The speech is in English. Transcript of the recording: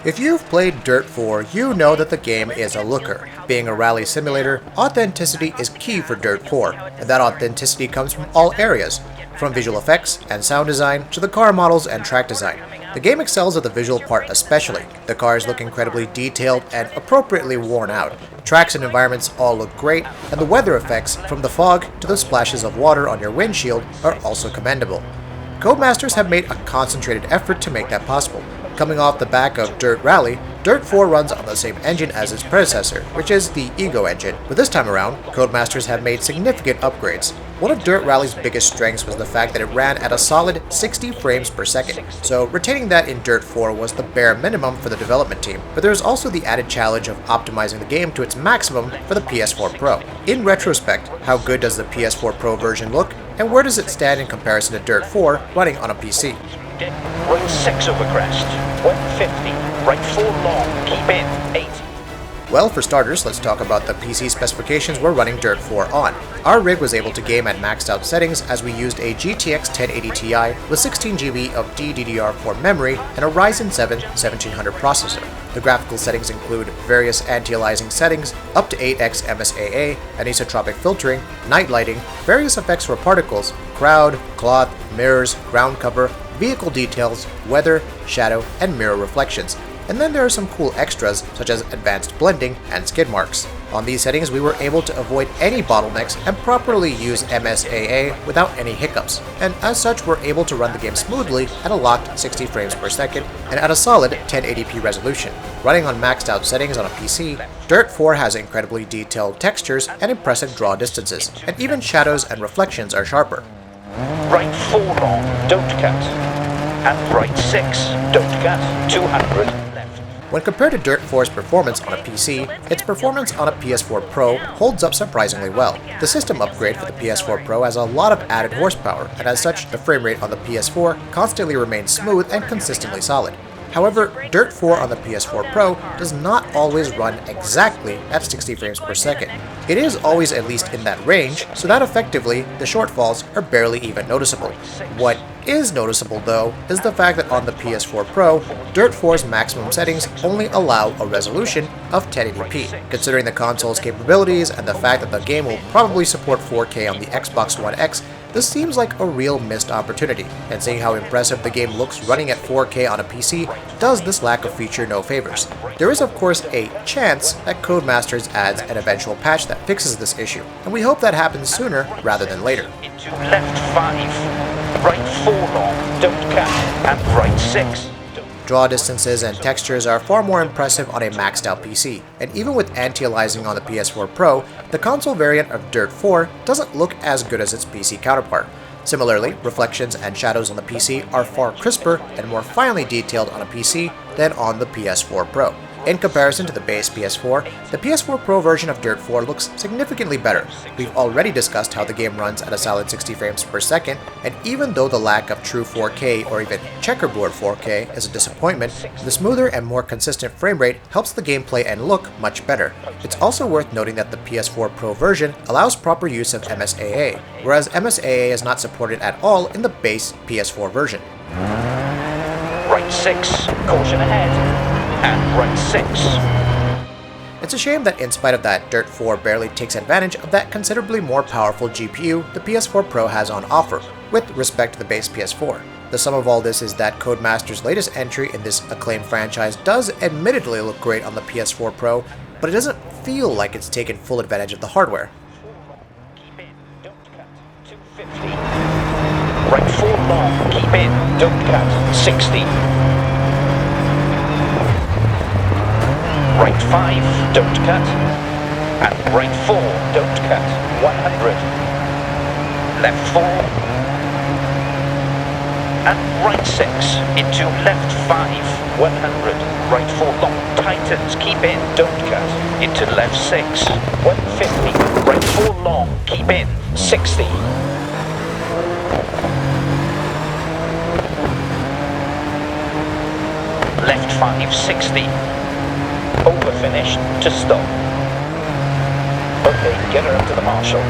If you've played Dirt 4, you know that the game is a looker. Being a rally simulator, authenticity is key for Dirt 4, and that authenticity comes from all areas, from visual effects and sound design to the car models and track design. The game excels at the visual part especially. The cars look incredibly detailed and appropriately worn out. Tracks and environments all look great, and the weather effects, from the fog to the splashes of water on your windshield, are also commendable. Codemasters have made a concentrated effort to make that possible. Coming off the back of Dirt Rally, Dirt 4 runs on the same engine as its predecessor, which is the Ego engine, but this time around, Codemasters have made significant upgrades. One of Dirt Rally's biggest strengths was the fact that it ran at a solid 60 frames per second, so retaining that in Dirt 4 was the bare minimum for the development team, but there is also the added challenge of optimizing the game to its maximum for the PS4 Pro. In retrospect, how good does the PS4 Pro version look, and where does it stand in comparison to Dirt 4 running on a PC? Right 6 over crest, 150, right 4 long, keep in, 80. Well, for starters, let's talk about the PC specifications we're running Dirt 4 on. Our rig was able to game at maxed out settings as we used a GTX 1080 Ti with 16GB of DDR4 memory and a Ryzen 7 1700 processor. The graphical settings include various anti-aliasing settings, up to 8x MSAA, anisotropic filtering, night lighting, various effects for particles, crowd, cloth, mirrors, ground cover, vehicle details, weather, shadow, and mirror reflections. And then there are some cool extras such as advanced blending and skid marks. On these settings we were able to avoid any bottlenecks and properly use MSAA without any hiccups, and as such we're able to run the game smoothly at a locked 60 frames per second and at a solid 1080p resolution. Running on maxed out settings on a PC, Dirt 4 has incredibly detailed textures and impressive draw distances, and even shadows and reflections are sharper. Right 4 long, don't cut. And right 6, don't cut, 200 left. When compared to Dirt 4's performance on a PC, its performance on a PS4 Pro holds up surprisingly well. The system upgrade for the PS4 Pro has a lot of added horsepower, and as such, the frame rate on the PS4 constantly remains smooth and consistently solid. However, Dirt 4 on the PS4 Pro does not always run exactly at 60 frames per second. It is always at least in that range, so that effectively the shortfalls are barely even noticeable. What is noticeable though is the fact that on the PS4 Pro, Dirt 4's maximum settings only allow a resolution of 1080p. Considering the console's capabilities and the fact that the game will probably support 4K on the Xbox One X, this seems like a real missed opportunity, and seeing how impressive the game looks running at 4K on a PC does this lack of feature no favors. There is of course a chance that Codemasters adds an eventual patch that fixes this issue, and we hope that happens sooner rather than later. Into left 5, right 4 long, don't cut, and right 6. Draw distances and textures are far more impressive on a maxed out PC, and even with anti-aliasing on the PS4 Pro, the console variant of Dirt 4 doesn't look as good as its PC counterpart. Similarly, reflections and shadows on the PC are far crisper and more finely detailed on a PC than on the PS4 Pro. In comparison to the base PS4, the PS4 Pro version of Dirt 4 looks significantly better. We've already discussed how the game runs at a solid 60 frames per second, and even though the lack of true 4K or even checkerboard 4K is a disappointment, the smoother and more consistent frame rate helps the gameplay and look much better. It's also worth noting that the PS4 Pro version allows proper use of MSAA, whereas MSAA is not supported at all in the base PS4 version. Right 6, caution ahead. And right 6. It's a shame that in spite of that, Dirt 4 barely takes advantage of that considerably more powerful GPU the PS4 Pro has on offer, with respect to the base PS4. The sum of all this is that Codemasters' latest entry in this acclaimed franchise does admittedly look great on the PS4 Pro, but it doesn't feel like it's taken full advantage of the hardware. Keep in, don't cut, 250. Right 4 long, keep in, don't cut, 60. Right 5, don't cut, and right 4, don't cut, 100, left 4, and right 6, into left 5, 100, right 4 long, tightens, keep in, don't cut, into left 6, 150, right 4 long, keep in, 60. Left 5, 60. Over finish to stop. Okay, get her up to the marshal.